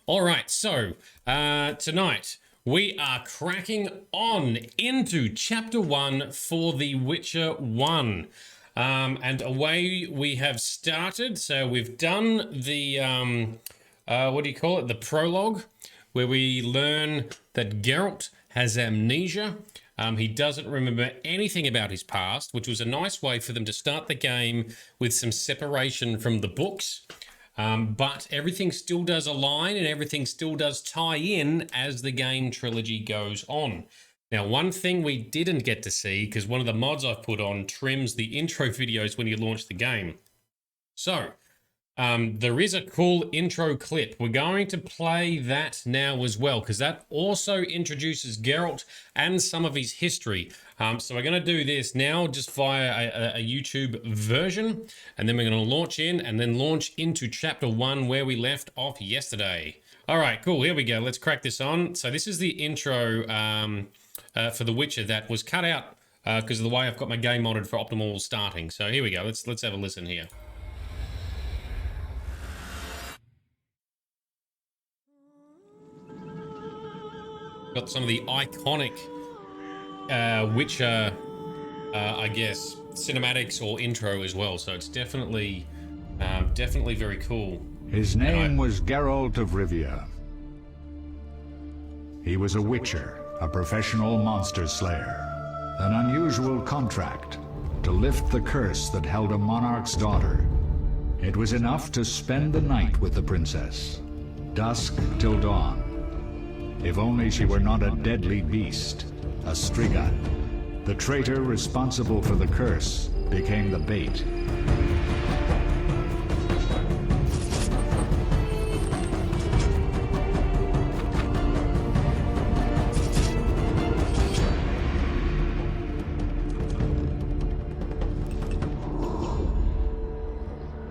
All right, so tonight we are cracking on into Chapter 1 for The Witcher 1. And away we have started. So we've done the, what do you call it? The prologue, where we learn that Geralt has amnesia. He doesn't remember anything about his past, which was a nice way for them to start the game with some separation from the books. But everything still does align and everything still does tie in as the game trilogy goes on. Now, one thing we didn't get to see, because one of the mods I've put on trims the intro videos when you launch the game. So, there is a cool intro clip. We're going to play that now as well, because that also introduces Geralt and some of his history. So we're going to do this now just via a YouTube version, and then we're going to launch in and then launch into Chapter 1 where we left off yesterday. All right, cool. Here we go. Let's crack this on. So this is the intro for The Witcher that was cut out because of the way I've got my game modded for optimal starting. So here we go. Let's have a listen here. Got some of the iconic Witcher, I guess, cinematics or intro as well. So it's definitely very cool. His name was Geralt of Rivia. He was a witcher, a professional monster slayer. An unusual contract to lift the curse that held a monarch's daughter. It was enough to spend the night with the princess, dusk till dawn. If only she were not a deadly beast, a Striga. The traitor responsible for the curse became the bait.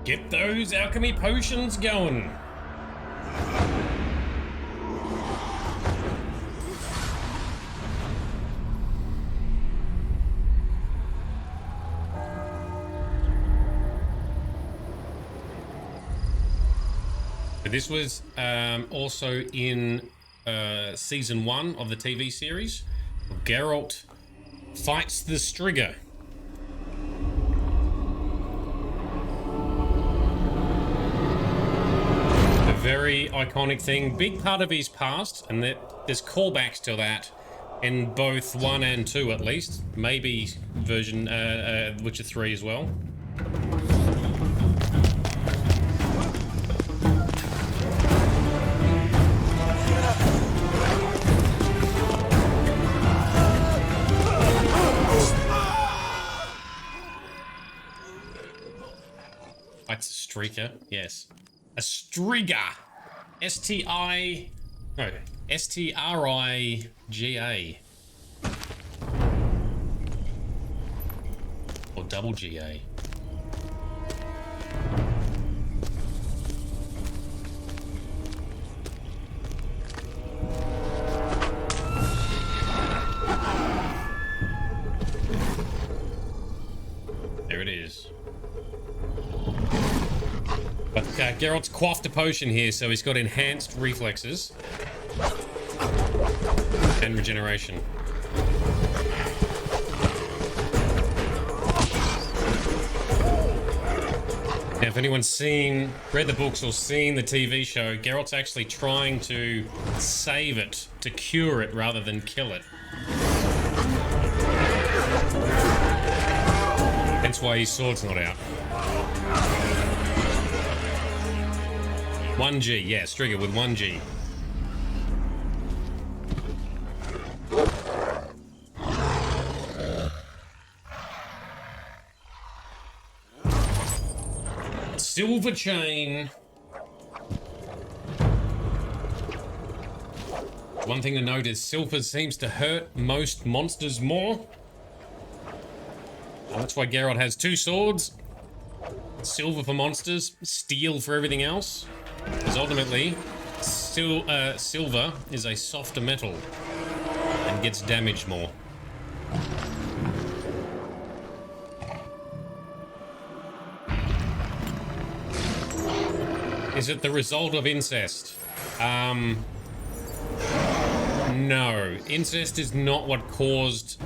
Get those alchemy potions going. This was also in Season 1 of the TV series. Geralt fights the Striga. A very iconic thing. Big part of his past, and there's callbacks to that in both 1 and 2 at least. Maybe version Witcher 3 as well. That's a streaker, yes. A Striga. S-T-R-I-G-A. Or double G-A. There it is. But Geralt's quaffed a potion here, so he's got enhanced reflexes and regeneration. Now, if anyone's read the books or seen the TV show, Geralt's actually trying to save it, to cure it rather than kill it. Hence why his sword's not out. 1G, yes, trigger with 1G. Silver chain. One thing to note is silver seems to hurt most monsters more. That's why Geralt has 2 swords. Silver for monsters, steel for everything else. Because ultimately, silver is a softer metal and gets damaged more. Is it the result of incest? No. Incest is not what caused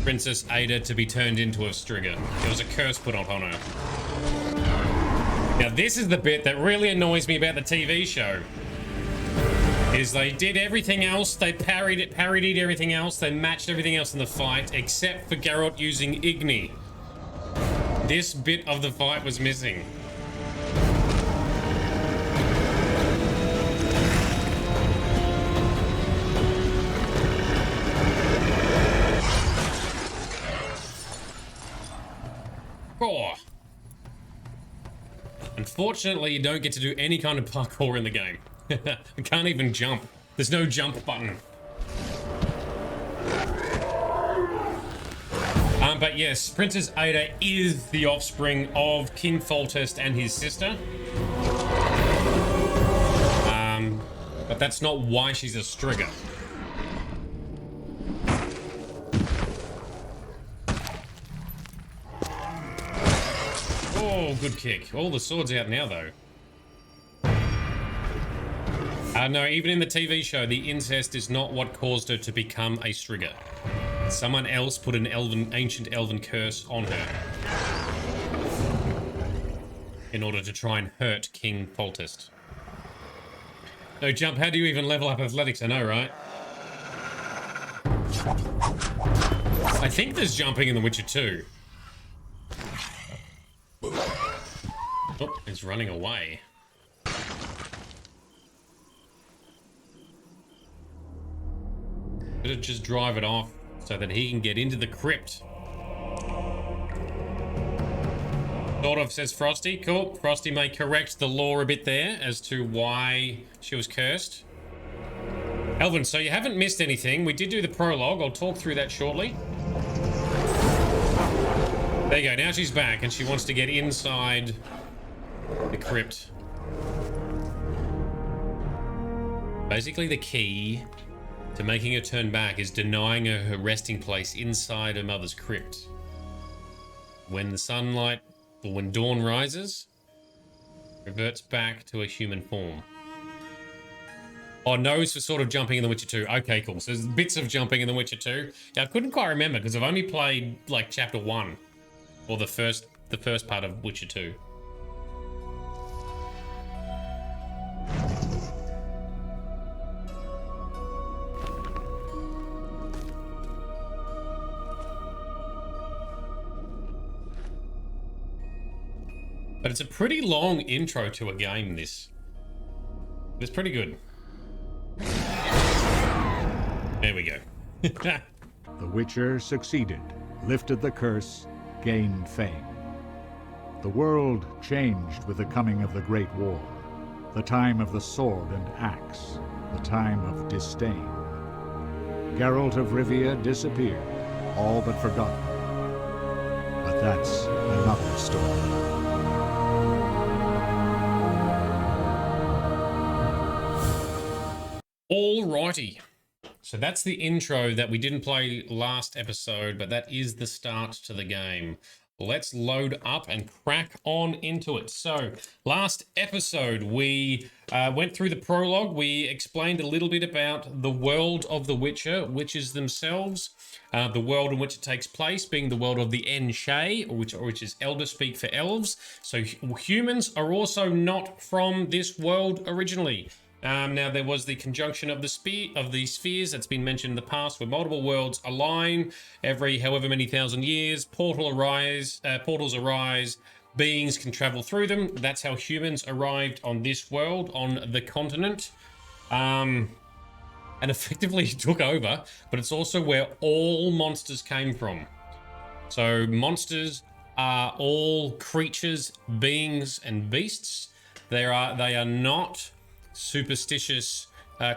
Princess Adda to be turned into a Striga. There was a curse put upon her. Now, this is the bit that really annoys me about the TV show. Is they did everything else, they parodied everything else, they matched everything else in the fight, except for Geralt using Igni. This bit of the fight was missing. Oh. Unfortunately, you don't get to do any kind of parkour in the game. I can't even jump. There's no jump button. But yes, Princess Adda is the offspring of King Foltest and his sister. But that's not why she's a Striga. Oh, good kick. All the swords out now, though. No, even in the TV show, the incest is not what caused her to become a Striga. Someone else put an ancient elven curse on her in order to try and hurt King Foltest. No jump. How do you even level up athletics? I know, right? I think there's jumping in The Witcher 2. Oh, it's running away. Better just drive it off so that he can get into the crypt. Sort of, says Frosty. Cool. Frosty may correct the lore a bit there as to why she was cursed. Alvin, so you haven't missed anything. We did do the prologue. I'll talk through that shortly. There you go. Now she's back and she wants to get inside the crypt. Basically, the key to making her turn back is denying her her resting place inside her mother's crypt. When the sunlight, or when dawn rises, reverts back to a human form. Oh, nose for sort of jumping in The Witcher 2. Okay, cool. So there's bits of jumping in The Witcher 2. Yeah, I couldn't quite remember because I've only played like chapter 1 or the first part of Witcher 2. But it's a pretty long intro to a game, this. It's pretty good. There we go. The Witcher succeeded, lifted the curse, gained fame. The world changed with the coming of the Great War, the time of the sword and axe, the time of disdain. Geralt of Rivia disappeared, all but forgotten. But that's another story. Alrighty. So that's the intro that we didn't play last episode, but that is the start to the game. Let's load up and crack on into it. So last episode, we went through the prologue. We explained a little bit about the world of The Witcher, witches themselves, the world in which it takes place being the world of the ÄnnShe, which is Elder speak for elves. So humans are also not from this world originally. Now there was the conjunction of the spheres that's been mentioned in the past, where multiple worlds align every however many thousand years. Portals arise, beings can travel through them. That's how humans arrived on this world, on the continent, and effectively took over. But it's also where all monsters came from. So monsters are all creatures, beings, and beasts. They are not superstitious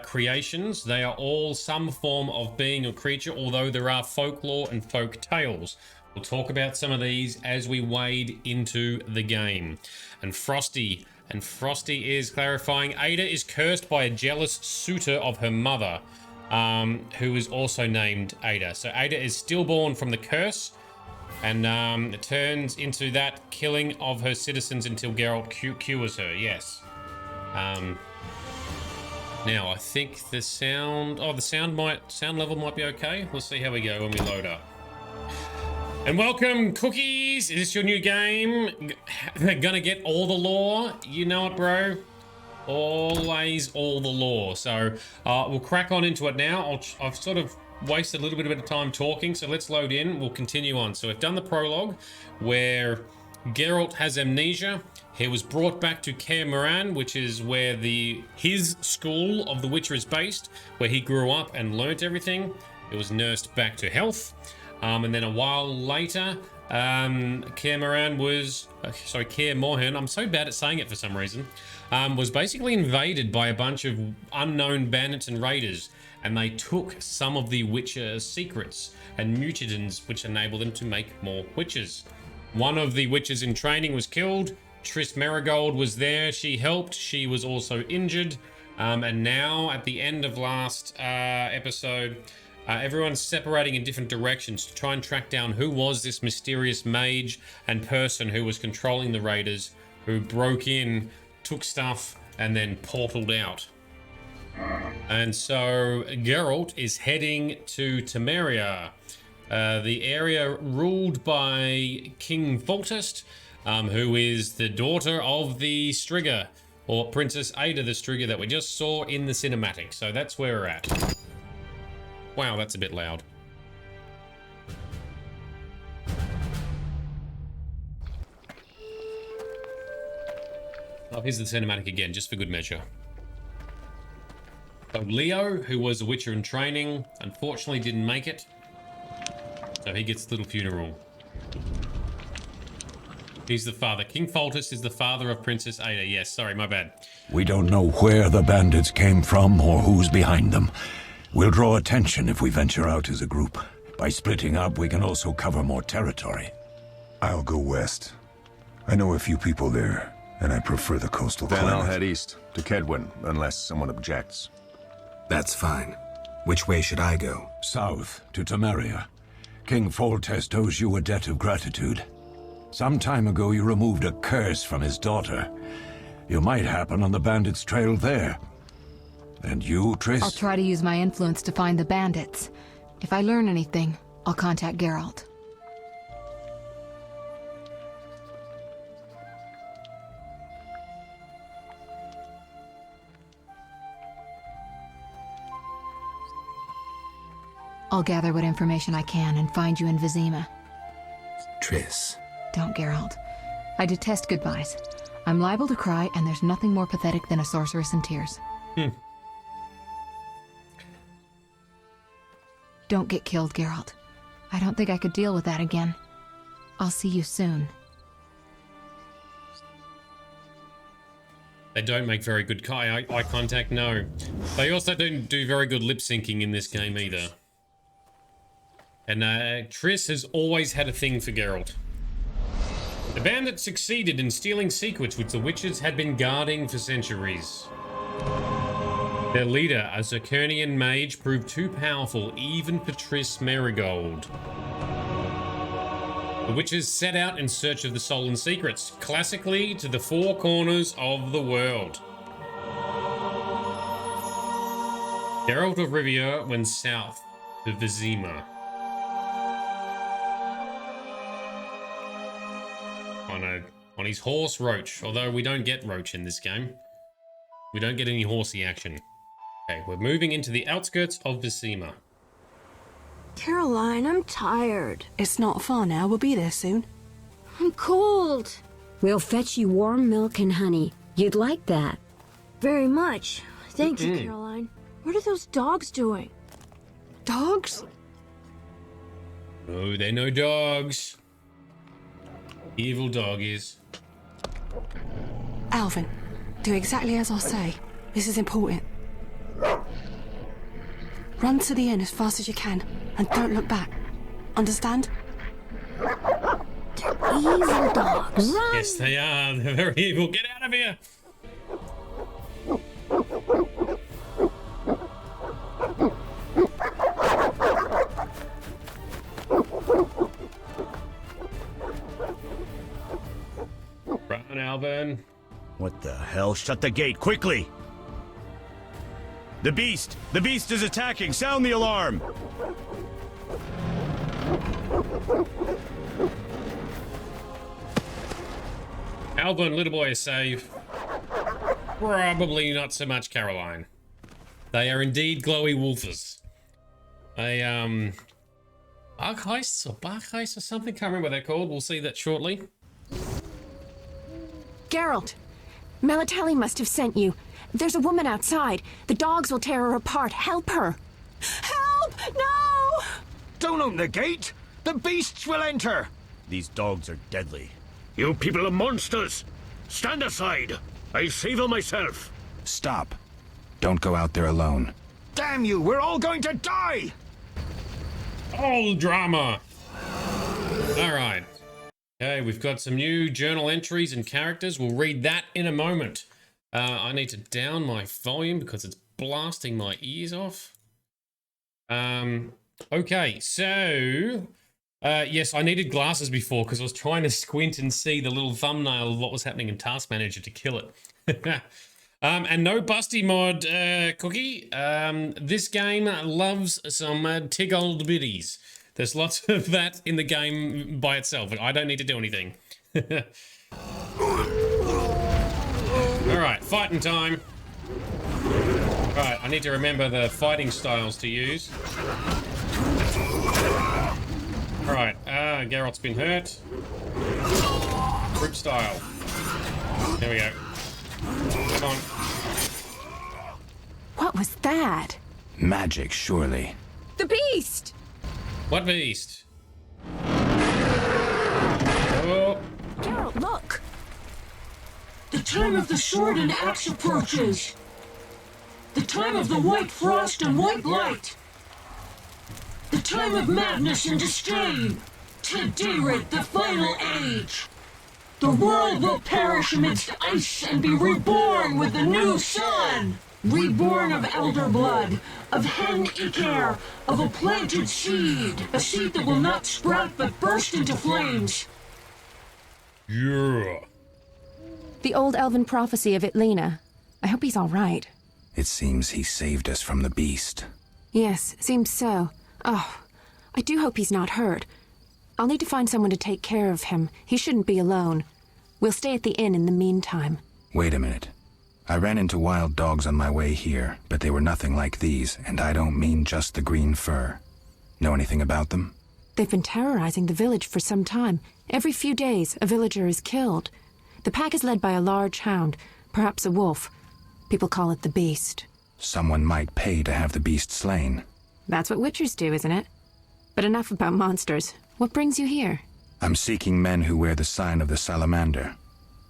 creations. They are all some form of being or creature, although there are folklore and folk tales. We'll talk about some of these as we wade into the game. And Frosty is clarifying Adda is cursed by a jealous suitor of her mother, who is also named Adda. So Adda is stillborn from the curse, and it turns into that killing of her citizens until Geralt cures her. Yes. Now, I think the sound... Oh, the sound level might be okay. We'll see how we go when we load up. And welcome, Cookies! Is this your new game? Gonna get all the lore? You know it, bro. Always all the lore. So, we'll crack on into it now. I've sort of wasted a little bit of time talking, so let's load in. We'll continue on. So, we've done the prologue, where Geralt has amnesia. He was brought back to kä mhéin, which is where his school of the Witcher is based, where he grew up and learnt everything. It was nursed back to health. And then a while later, kä mhéin was... sorry, kä mhéin. I'm so bad at saying it for some reason. Was basically invaded by a bunch of unknown bandits and raiders. And they took some of the Witcher secrets and mutagens, which enabled them to make more Witchers. One of the Witchers in training was killed. Triss Merigold was there. She helped. She was also injured. And now, at the end of last episode, everyone's separating in different directions to try and track down who was this mysterious mage and person who was controlling the raiders, who broke in, took stuff, and then portaled out. And so Geralt is heading to Temeria, the area ruled by King Foltest, who is the daughter of the Striga, or Princess Adda the Striga that we just saw in the cinematic. So that's where we're at. Wow, that's a bit loud. Oh, here's the cinematic again, just for good measure. So Leo, who was a Witcher in training, unfortunately didn't make it. So he gets a little funeral. He's the father. King Foltest is the father of Princess Adda. Yes, sorry, my bad. We don't know where the bandits came from or who's behind them. We'll draw attention if we venture out as a group. By splitting up, we can also cover more territory. I'll go west. I know a few people there, and I prefer the coastal climate. Then I'll head east, to Kaedwen, unless someone objects. That's fine. Which way should I go? South, to Temeria. King Foltest owes you a debt of gratitude. Some time ago, you removed a curse from his daughter. You might happen on the bandits' trail there. And you, Triss? I'll try to use my influence to find the bandits. If I learn anything, I'll contact Geralt. I'll gather what information I can and find you in Vesemir. Triss. Don't, Geralt. I detest goodbyes. I'm liable to cry, and there's nothing more pathetic than a sorceress in tears. Don't get killed, Geralt. I don't think I could deal with that again. I'll see you soon. They don't make very good eye contact, no. They also don't do very good lip syncing in this game either. And Triss has always had a thing for Geralt. The bandits succeeded in stealing secrets which the witches had been guarding for centuries. Their leader, a Zirconian mage, proved too powerful even for Triss Merigold. The witches set out in search of the stolen secrets, classically to the four corners of the world. Geralt of Rivia went south to Vesemir. On his horse Roach, although we don't get Roach in this game. We don't get any horsey action. Okay, we're moving into the outskirts of Vesemir. Caroline, I'm tired. It's not far now. We'll be there soon. I'm cold. We'll fetch you warm milk and honey. You'd like that. Very much. Thank you, Caroline. What are those dogs doing? Dogs? Oh, they're no dogs. Evil doggies. Alvin, do exactly as I say. This is important. Run to the inn as fast as you can, and don't look back. Understand? They're evil dogs. Run! Yes, they are. They're very evil. Get out of here. Run, Alvin. What the hell? Shut the gate, quickly! The beast! The beast is attacking! Sound the alarm! Alvin, little boy is safe. Probably not so much Caroline. They are indeed glowy wolfers. Archheists or Barkheists or something, can't remember what they're called. We'll see that shortly. Geralt, Melitele must have sent you. There's a woman outside. The dogs will tear her apart. Help her. Help! No! Don't open the gate! The beasts will enter! These dogs are deadly. You people are monsters! Stand aside! I'll save her myself! Stop. Don't go out there alone. Damn you! We're all going to die! All drama! Alright. Okay, we've got some new journal entries and characters. We'll read that in a moment. I need to down my volume because it's blasting my ears off. Okay, so... yes, I needed glasses before because I was trying to squint and see the little thumbnail of what was happening in Task Manager to kill it. And no busty mod, Cookie. This game loves some tig old biddies. There's lots of that in the game by itself, but I don't need to do anything. Alright, fighting time. Right, I need to remember the fighting styles to use. Alright, Geralt's been hurt. Group style. There we go. Come on. What was that? Magic, surely. The beast! What beast? Oh. Geralt, look! The time of the sword and axe approaches. The time of the white frost and white light. The time of madness and disdain. Today, the final age. The world will perish amidst ice and be reborn with the new sun. Reborn of elder blood, of hen Iker, of a planted seed. A seed that will not sprout but burst into flames. Yeah. The old elven prophecy of Itlena. I hope he's all right. It seems he saved us from the beast. Yes, seems so. Oh, I do hope he's not hurt. I'll need to find someone to take care of him. He shouldn't be alone. We'll stay at the inn in the meantime. Wait a minute. I ran into wild dogs on my way here, but they were nothing like these, and I don't mean just the green fur. Know anything about them? They've been terrorizing the village for some time. Every few days, a villager is killed. The pack is led by a large hound, perhaps a wolf. People call it the beast. Someone might pay to have the beast slain. That's what witchers do, isn't it? But enough about monsters. What brings you here? I'm seeking men who wear the sign of the salamander.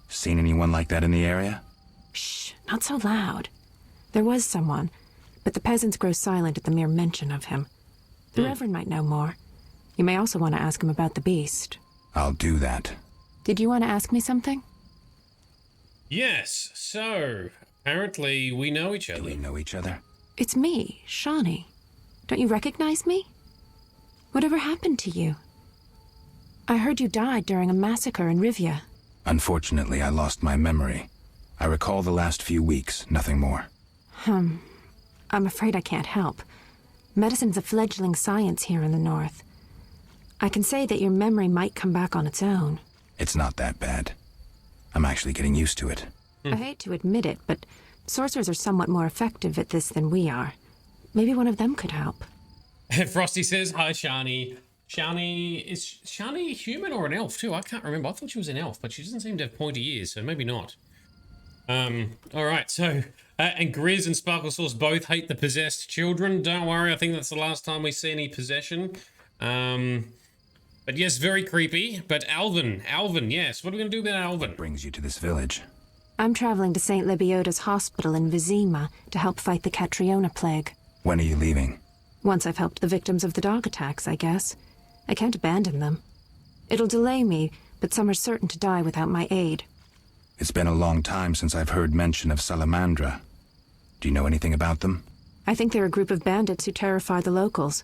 Seen anyone like that in the area? Shh, not so loud. There was someone, but the peasants grow silent at the mere mention of him. The Reverend might know more. You may also want to ask him about the beast. I'll do that. Did you want to ask me something? Yes, so apparently we know each other. Do we know each other? It's me, Shani. Don't you recognize me? Whatever happened to you? I heard you died during a massacre in Rivia. Unfortunately, I lost my memory. I recall the last few weeks, nothing more. I'm afraid I can't help. Medicine's a fledgling science here in the north. I can say that your memory might come back on its own. It's not that bad. I'm actually getting used to it. I hate to admit it, but sorcerers are somewhat more effective at this than we are. Maybe one of them could help. Frosty says, hi, Shani. Shani, is Shani a human or an elf too? I can't remember. I thought she was an elf, but she doesn't seem to have pointy ears, so maybe not. All right, so, and Grizz and Sparkle Sauce both hate the possessed children. Don't worry, I think that's the last time we see any possession. But yes, very creepy. But Alvin, yes. What are we going to do about Alvin? What brings you to this village? I'm traveling to St. Lebioda's hospital in Vesemir to help fight the Catriona plague. When are you leaving? Once I've helped the victims of the dog attacks, I guess. I can't abandon them. It'll delay me, but some are certain to die without my aid. It's been a long time since I've heard mention of Salamandra. Do you know anything about them? I think they're a group of bandits who terrify the locals.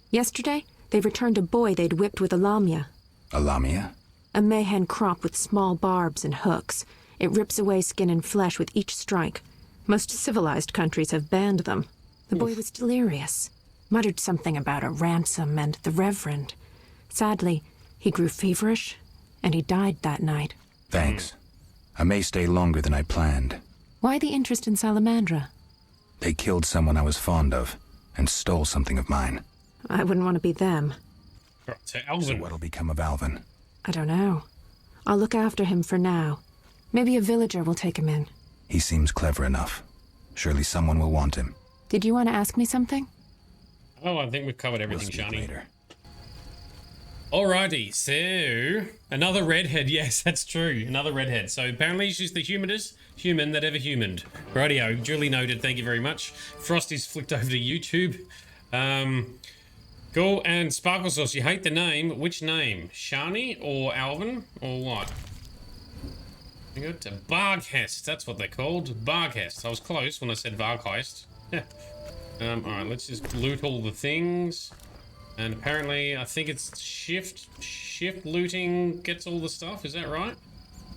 Yesterday, they returned a boy they'd whipped with a ламия. A ламия? A mayhen crop with small barbs and hooks. It rips away skin and flesh with each strike. Most civilized countries have banned them. The boy was delirious. Muttered something about a ransom and the Reverend. Sadly, he grew feverish, and he died that night. Thanks. I may stay longer than I planned. Why the interest in Salamandra? They killed someone I was fond of, and stole something of mine. I wouldn't want to be them. Right, so Alvin. So what'll become of Alvin? I don't know. I'll look after him for now. Maybe a villager will take him in. He seems clever enough. Surely someone will want him. Did you want to ask me something? Oh, I think we've covered everything, We'll speak Shani. later. Alrighty, so another redhead. Yes, that's true. Another redhead. So apparently she's the human that ever humaned. Rightio, duly noted. Thank you very much. Frosty's flicked over to YouTube. Cool. And Sparkle Sauce, you hate the name. Which name? Shani or Alvin or what? We got Barghest. That's what they're called. Barghest. I was close when I said Vargheist. Yeah. Alright, let's just loot all the things. And apparently, I think it's shift looting gets all the stuff, is that right?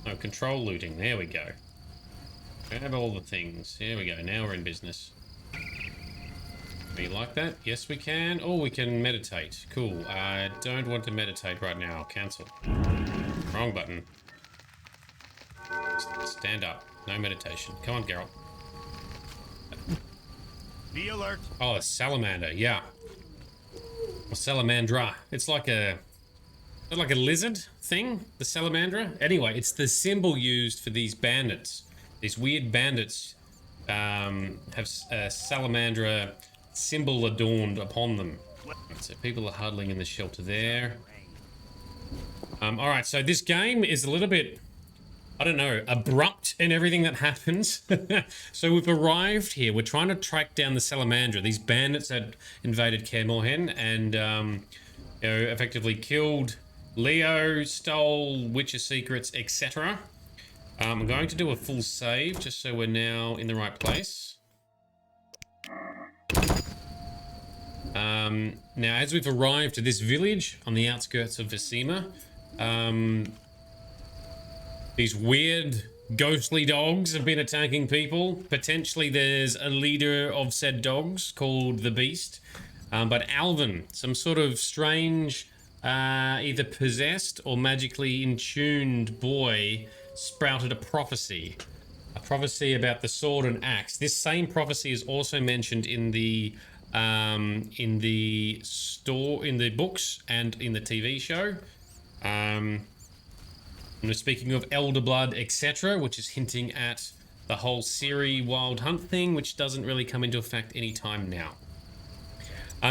No, control looting, there we go. Grab all the things, here we go, now we're in business. We like that? Yes we can. Oh, we can meditate, cool. I don't want to meditate right now, cancel. Wrong button. Stand up, no meditation. Come on, Geralt. Be alert. Oh, a salamander, yeah. Or salamandra. It's like a lizard thing, the salamandra. Anyway, it's the symbol used for these bandits. These weird bandits have a salamandra symbol adorned upon them. So people are huddling in the shelter there. Alright, so this game is a little bit, I don't know, abrupt in everything that happens. So we've arrived here. We're trying to track down the Salamandra. These bandits had invaded ța mhéin and you know, effectively killed Leo, stole Witcher secrets, etc. I'm going to do a full save just so we're now in the right place. Now, as we've arrived to this village on the outskirts of Vesemir, these weird ghostly dogs have been attacking people. Potentially there's a leader of said dogs called the Beast. But Alvin, some sort of strange, either possessed or magically in-tuned boy, sprouted a prophecy. A prophecy about the sword and axe. This same prophecy is also mentioned in the books and in the TV show. Speaking of elder blood, etc., which is hinting at the whole Ciri wild hunt thing, which doesn't really come into effect anytime now.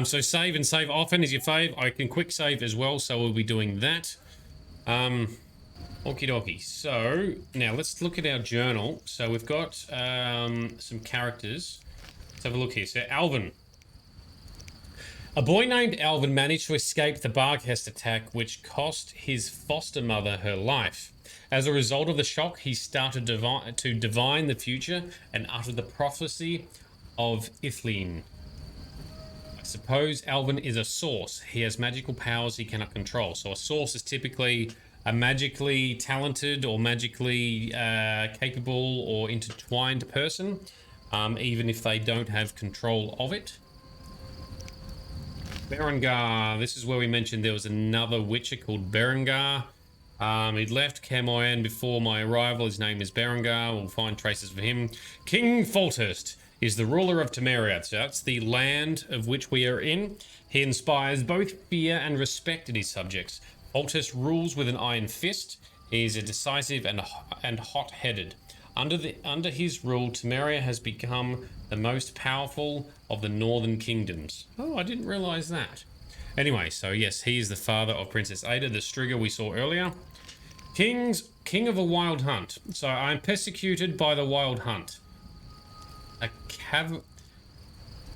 So save and save often is your fave. I can quick save as well, so we'll be doing that. Okie dokie. So now let's look at our journal. So we've got some characters. Let's have a look here. So Alvin. A boy named Alvin managed to escape the Barghest attack, which cost his foster mother her life. As a result of the shock, he started to divine the future and utter the prophecy of îvʰɛd. I suppose Alvin is a source. He has magical powers he cannot control. So a source is typically a magically talented or magically capable or intertwined person, even if they don't have control of it. Berengar, this is where we mentioned there was another Witcher called Berengar. He'd left ța mhéin before my arrival. His name is Berengar. We'll find traces of him. King Foltest is the ruler of Temeria. So that's the land of which we are in. He inspires both fear and respect in his subjects. Foltest rules with an iron fist. He is a decisive and hot-headed. Under his rule, Temeria has become the most powerful of the northern kingdoms. Oh, I didn't realize that. Anyway, so yes, he is the father of Princess Adda, the Striga we saw earlier. King of a wild hunt. So I'm persecuted by the wild hunt. A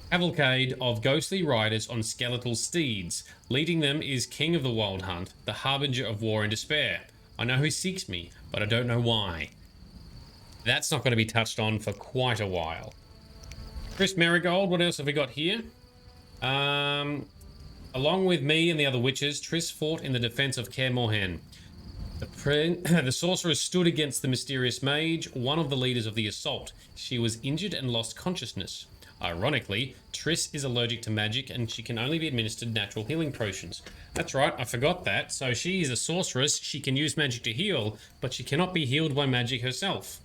cavalcade of ghostly riders on skeletal steeds. Leading them is King of the Wild Hunt, the harbinger of war and despair. I know who seeks me, but I don't know why. That's not going to be touched on for quite a while. Triss Merigold, what else have we got here? Along with me and the other witches, Triss fought in the defense of ța mhéin. The sorceress stood against the mysterious mage, one of the leaders of the assault. She was injured and lost consciousness. Ironically, Triss is allergic to magic and she can only be administered natural healing potions. That's right, I forgot that. So she is a sorceress, she can use magic to heal, but she cannot be healed by magic herself.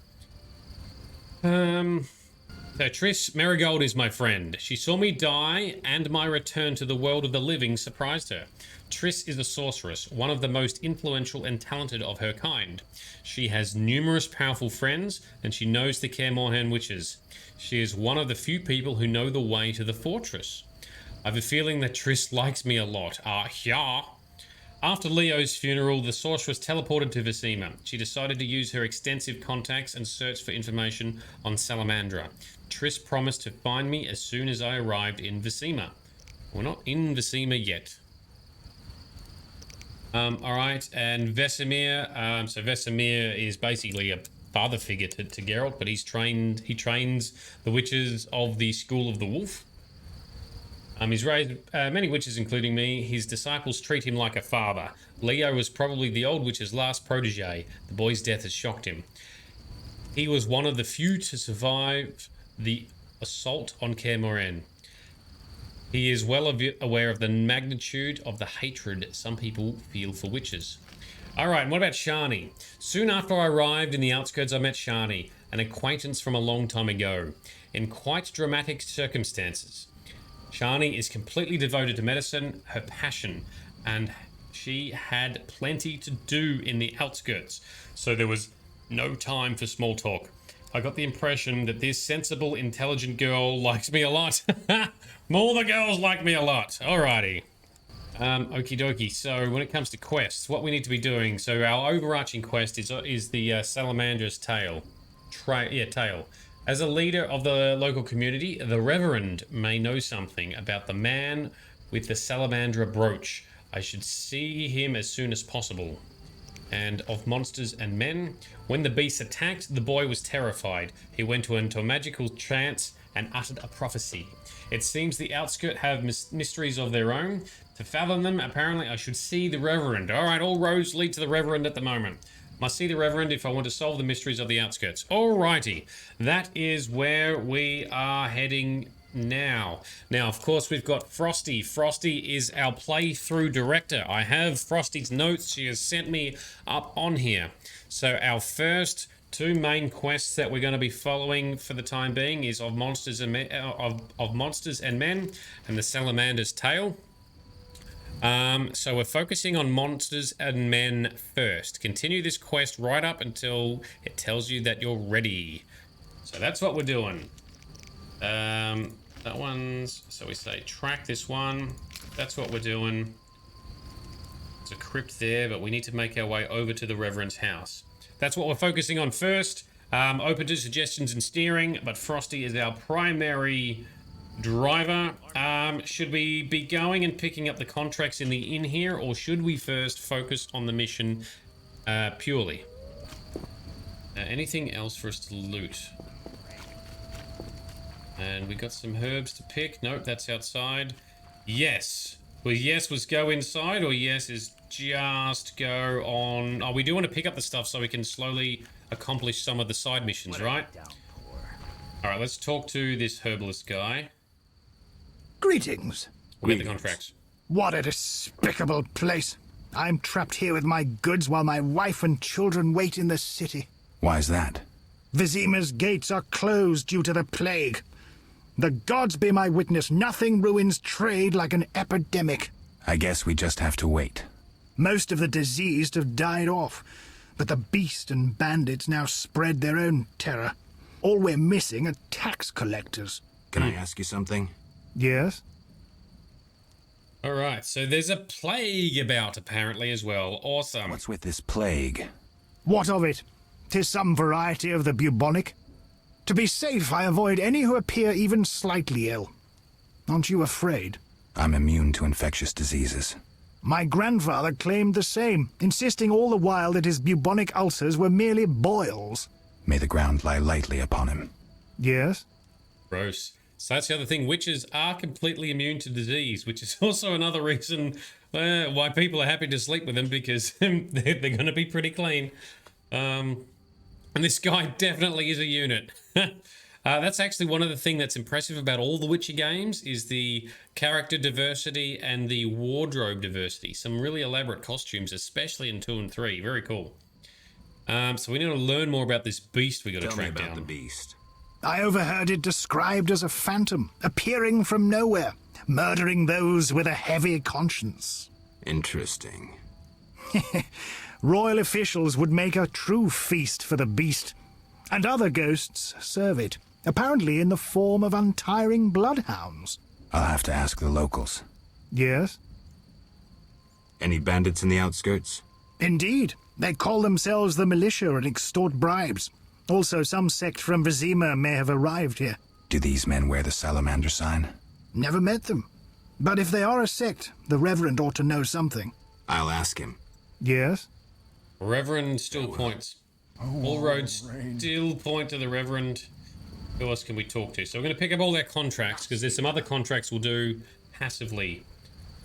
So Triss Merigold is my friend. She saw me die, and my return to the world of the living surprised her. Triss is a sorceress, one of the most influential and talented of her kind. She has numerous powerful friends, and she knows the kä witches. She is one of the few people who know the way to the fortress. I have a feeling that Triss likes me a lot. Yeah. After Leo's funeral, the sorceress teleported to Vesemir. She decided to use her extensive contacts and search for information on Salamandra. Triss promised to find me as soon as I arrived in Vesemir. We're not in Vesemir yet. Alright, and Vesemir, so Vesemir is basically a father figure to Geralt, but he trains the witches of the School of the Wolf. He's raised many witches, including me. His disciples treat him like a father. Leo was probably the old witch's last protege. The boy's death has shocked him. He was one of the few to survive the assault on kä mhéin. He is well aware of the magnitude of the hatred some people feel for witches. Alright, and what about Shani? Soon after I arrived in the Outskirts, I met Shani, an acquaintance from a long time ago, in quite dramatic circumstances. Shani is completely devoted to medicine, her passion, and she had plenty to do in the Outskirts, so there was no time for small talk. I got the impression that this sensible, intelligent girl likes me a lot. More the girls like me a lot. Alrighty. Okie dokie. So when it comes to quests, what we need to be doing, so our overarching quest is the Salamandra's tale. Tale. As a leader of the local community, the Reverend may know something about the man with the Salamandra brooch. I should see him as soon as possible. And of monsters and men, when the beast attacked, the boy was terrified. He went into a magical trance and uttered a prophecy. It seems the Outskirts have mysteries of their own. To fathom them, apparently I should see the Reverend. Alright, all roads lead to the Reverend at the moment. Must see the Reverend if I want to solve the mysteries of the Outskirts. Alrighty, that is where we are heading now. Now, of course, we've got Frosty. Frosty is our playthrough director. I have Frosty's notes. She has sent me up on here. So our first two main quests that we're going to be following for the time being is of Monsters and Men, of Monsters and Men and the Salamander's Tale. So we're focusing on Monsters and Men first. Continue this quest right up until it tells you that you're ready. So that's what we're doing. That one's, so we say track this one. That's what we're doing. There's a crypt there, but we need to make our way over to the Reverend's house. That's what we're focusing on first. Open to suggestions and steering, but Frosty is our primary driver. Should we be going and picking up the contracts in the inn here, or should we first focus on the mission purely? Anything else for us to loot? And we got some herbs to pick. Nope, that's outside. Yes. Well, yes was go inside, or yes is just go on. Oh, we do want to pick up the stuff so we can slowly accomplish some of the side missions, right? Alright, let's talk to this herbalist guy. Greetings. We'll get the contracts. What a despicable place. I'm trapped here with my goods while my wife and children wait in the city. Why's that? Vesemir's gates are closed due to the plague. The gods be my witness, nothing ruins trade like an epidemic. I guess we just have to wait. Most of the diseased have died off, but the beast and bandits now spread their own terror. All we're missing are tax collectors. Can I ask you something? Yes? Alright, so there's a plague about apparently as well. Awesome. What's with this plague? What of it? 'Tis some variety of the bubonic. To be safe, I avoid any who appear even slightly ill. Aren't you afraid? I'm immune to infectious diseases. My grandfather claimed the same, insisting all the while that his bubonic ulcers were merely boils. May the ground lie lightly upon him. Yes? Gross. So that's the other thing. Witches are completely immune to disease, which is also another reason why people are happy to sleep with them, because they're going to be pretty clean. And this guy definitely is a unit. That's actually one of the things that's impressive about all the Witcher games, is the character diversity and the wardrobe diversity. Some really elaborate costumes, especially in 2 and 3. Very cool. So we need to learn more about this beast we got to track down. Tell me about the beast. I overheard it described as a phantom, appearing from nowhere, murdering those with a heavy conscience. Interesting. Royal officials would make a true feast for the beast, and other ghosts serve it, apparently in the form of untiring bloodhounds. I'll have to ask the locals. Yes? Any bandits in the outskirts? Indeed. They call themselves the militia and extort bribes. Also, some sect from Vesemir may have arrived here. Do these men wear the salamander sign? Never met them. But if they are a sect, the Reverend ought to know something. I'll ask him. Yes? Reverend still points. All roads still point to the Reverend. Who else can we talk to? So we're going to pick up all their contracts, because there's some other contracts we'll do passively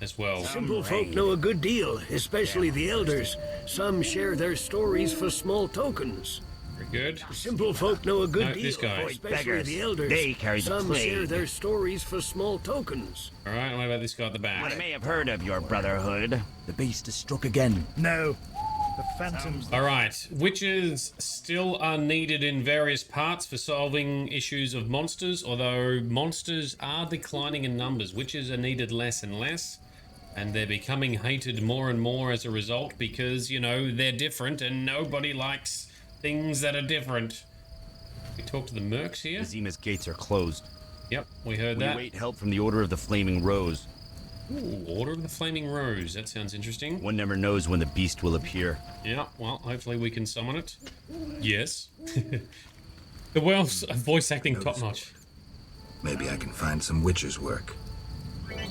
as well. Simple folk know a good deal, especially the elders. Some share their stories for small tokens. Very good. Simple folk know a good deal, this guy. especially the elders. They carry the Some plague. share their stories for small tokens. All right, what about this guy at the back? I may have heard of your brotherhood. The beast is struck again. No. The phantoms... All right, witches still are needed in various parts for solving issues of monsters, although monsters are declining in numbers. Witches are needed less and less, and they're becoming hated more and more as a result, because, you know, they're different and nobody likes things that are different. We talk to the mercs here. Vesemir's gates are closed. Yep, we heard that. We await help from the Order of the Flaming Rose. Ooh, Order of the Flaming Rose. That sounds interesting. One never knows when the beast will appear. Yeah, well, hopefully we can summon it. Yes. The Welsh voice acting top notch. Maybe I can find some witcher's work.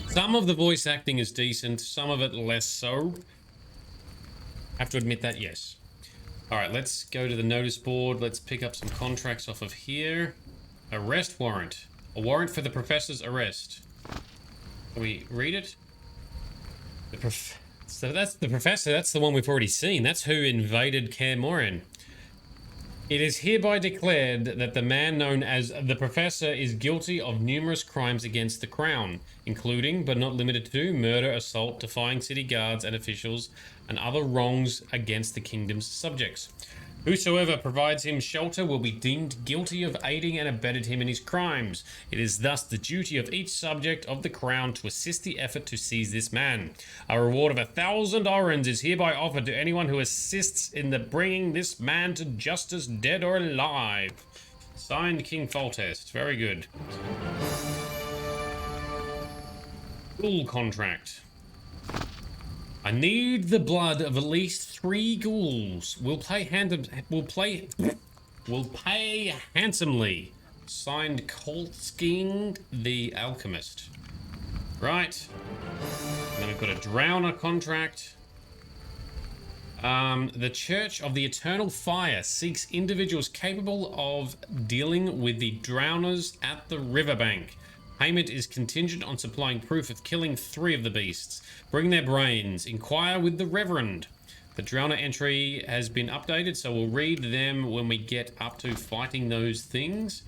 Some of the voice acting is decent, some of it less so. Have to admit that, yes. Alright, let's go to the notice board. Let's pick up some contracts off of here. Arrest warrant. A warrant for the professor's arrest. Can we read it? So that's the professor. That's the one we've already seen. That's who invaded Kaer Morhen. It is hereby declared that the man known as the Professor is guilty of numerous crimes against the Crown, including, but not limited to, murder, assault, defying city guards and officials, and other wrongs against the kingdom's subjects. Whosoever provides him shelter will be deemed guilty of aiding and abetted him in his crimes. It is thus the duty of each subject of the crown to assist the effort to seize this man. A reward of 1,000 orens is hereby offered to anyone who assists in the bringing this man to justice, dead or alive. Signed, King Foltest. Very good. Ghoul contract. I need the blood of at least 3 ghouls. We'll pay handsomely. Signed, Coltsking the Alchemist. Right. And then we've got a Drowner contract. The Church of the Eternal Fire seeks individuals capable of dealing with the drowners at the riverbank. Payment is contingent on supplying proof of killing 3 of the beasts. Bring their brains. Inquire with the Reverend. The Drowner entry has been updated, so we'll read them when we get up to fighting those things.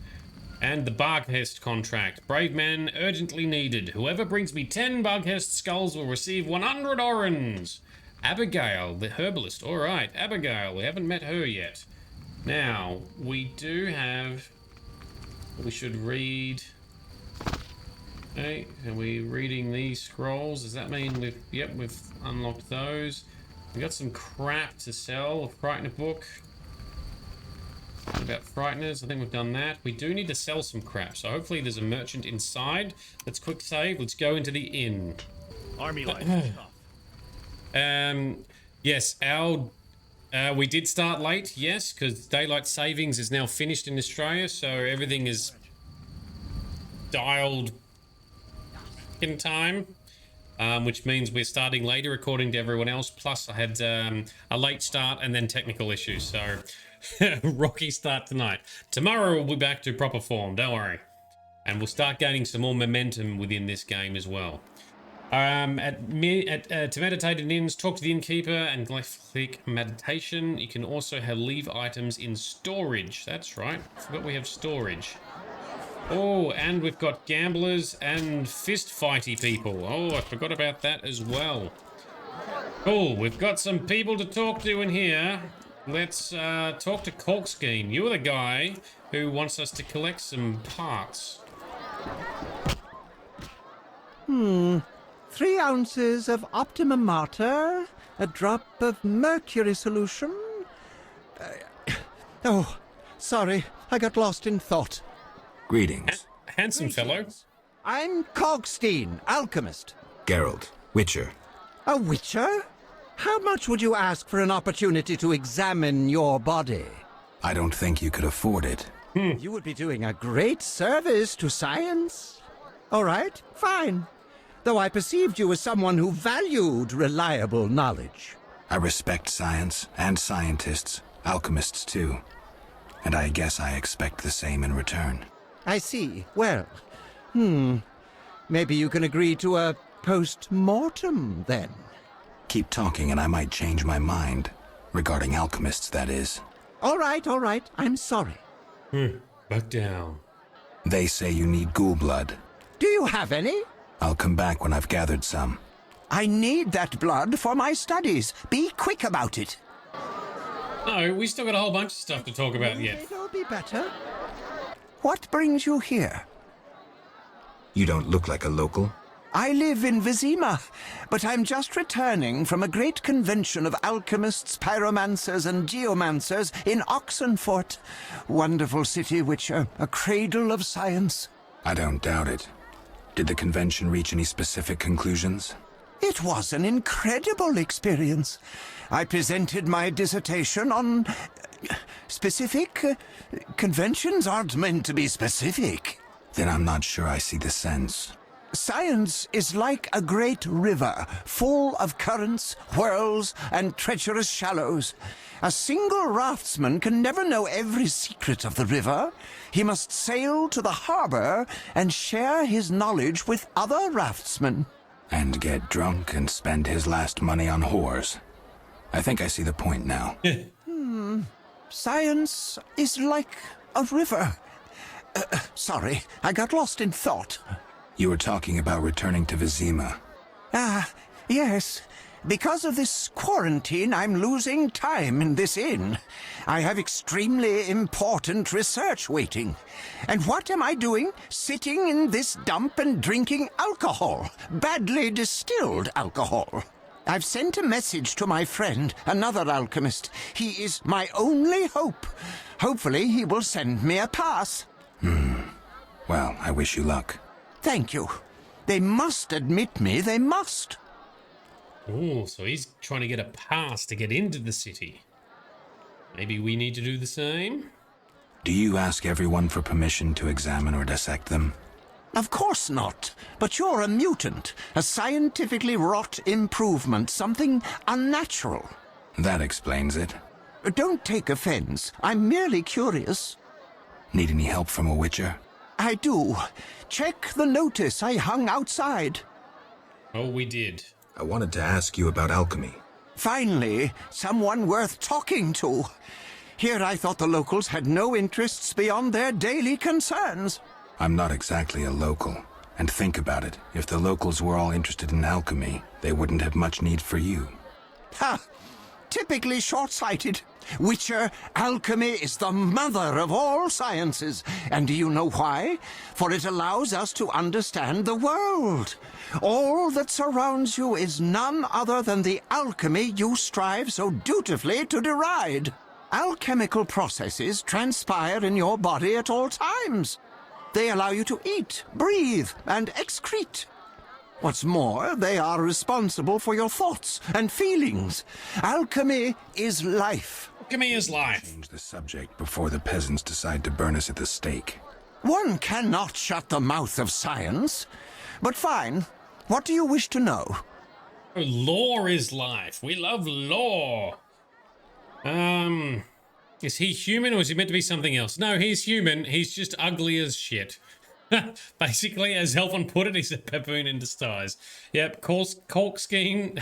And the Barghest contract. Brave men urgently needed. Whoever brings me 10 Barghest skulls will receive 100 orens. Abigail, the herbalist. All right, Abigail. We haven't met her yet. Now, we do have... We should read... Okay, are we reading these scrolls? Does that mean we've... Yep, we've unlocked those. We got some crap to sell. A Frightener book. What about Frighteners? I think we've done that. We do need to sell some crap, so hopefully there's a merchant inside. Let's quick save. Let's go into the inn. Army life stuff. Yes, our... we did start late, yes, because daylight savings is now finished in Australia, so everything is dialed in time, which means we're starting later according to everyone else. Plus I had a late start and then technical issues, so rocky start tonight. Tomorrow we'll be back to proper form, don't worry, and we'll start gaining some more momentum within this game as well. To meditate in inns, talk to the innkeeper, and click meditation. You can also leave items in storage. That's right. Forgot we have storage. Oh, and we've got gamblers and fist fighty people. Oh, I forgot about that as well. Cool. We've got some people to talk to in here. Let's talk to Corkskein. You're the guy who wants us to collect some parts. 3 ounces of optimum mater, a drop of mercury solution. Oh, sorry, I got lost in thought. Greetings. Handsome fellow. I'm Corkskein, alchemist. Geralt, Witcher. A witcher? How much would you ask for an opportunity to examine your body? I don't think you could afford it. You would be doing a great service to science. All right, fine. Though I perceived you as someone who valued reliable knowledge. I respect science and scientists, alchemists too. And I guess I expect the same in return. I see. Well, maybe you can agree to a post-mortem then. Keep talking and I might change my mind. Regarding alchemists, that is. All right. I'm sorry. Back down. They say you need ghoul blood. Do you have any? I'll come back when I've gathered some. I need that blood for my studies. Be quick about it. No, we still got a whole bunch of stuff to talk about yet. It'll be better. What brings you here? You don't look like a local. I live in Vesemir, but I'm just returning from a great convention of alchemists, pyromancers, and geomancers in Oxenfurt. Wonderful city, Witcher, a cradle of science. I don't doubt it. Did the convention reach any specific conclusions? It was an incredible experience. I presented my dissertation on specific. Conventions aren't meant to be specific. Then I'm not sure I see the sense. Science is like a great river, full of currents, whirls, and treacherous shallows. A single raftsman can never know every secret of the river. He must sail to the harbor and share his knowledge with other raftsmen. And get drunk and spend his last money on whores. I think I see the point now. Science is like a river. Sorry, I got lost in thought. You were talking about returning to Vesemir. Yes. Because of this quarantine, I'm losing time in this inn. I have extremely important research waiting. And what am I doing? Sitting in this dump and drinking alcohol. Badly distilled alcohol. I've sent a message to my friend, another alchemist. He is my only hope. Hopefully he will send me a pass. Well, I wish you luck. Thank you. They must admit me, they must. Oh, so he's trying to get a pass to get into the city. Maybe we need to do the same? Do you ask everyone for permission to examine or dissect them? Of course not. But you're a mutant, a scientifically wrought improvement, something unnatural. That explains it. Don't take offense. I'm merely curious. Need any help from a witcher? I do. Check the notice I hung outside. Oh, we did. I wanted to ask you about alchemy. Finally, someone worth talking to. Here I thought the locals had no interests beyond their daily concerns. I'm not exactly a local. And think about it. If the locals were all interested in alchemy, they wouldn't have much need for you. Ha! Typically short-sighted. Witcher, alchemy is the mother of all sciences. And do you know why? For it allows us to understand the world. All that surrounds you is none other than the alchemy you strive so dutifully to deride. Alchemical processes transpire in your body at all times. They allow you to eat, breathe, and excrete. What's more, they are responsible for your thoughts and feelings. Alchemy is life. Alchemy is life. Change the subject before the peasants decide to burn us at the stake. One cannot shut the mouth of science. But fine. What do you wish to know? Oh, lore is life. We love lore. Is he human or is he meant to be something else? No, he's human. He's just ugly as shit. Basically, as Alvin put it, he's a baboon in disguise. Yep, Corkscene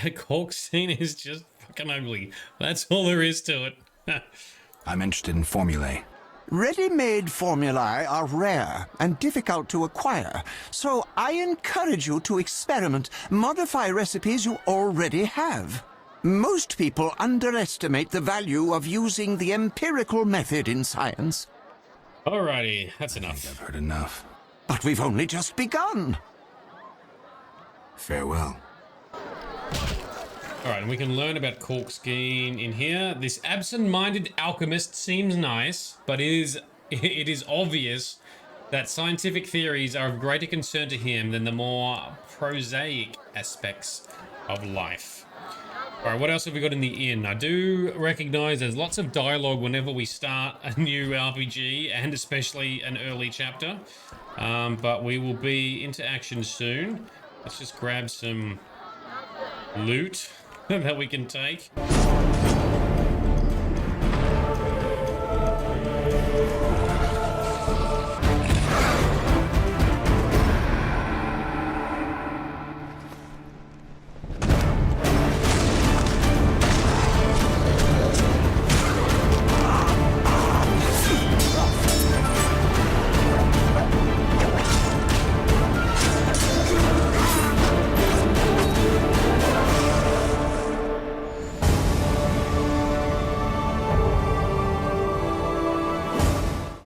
is just fucking ugly. That's all there is to it. I'm interested in formulae. Ready-made formulae are rare and difficult to acquire, so I encourage you to experiment, modify recipes you already have. Most people underestimate the value of using the empirical method in science. Alrighty, that's enough. I've heard enough. But we've only just begun. Farewell. Alright, and we can learn about Corkscene in here. This absent-minded alchemist seems nice, but it is obvious that scientific theories are of greater concern to him than the more prosaic aspects of life. Alright, what else have we got in the inn? I do recognize there's lots of dialogue whenever we start a new RPG, and especially an early chapter. But we will be into action soon. Let's just grab some loot that we can take.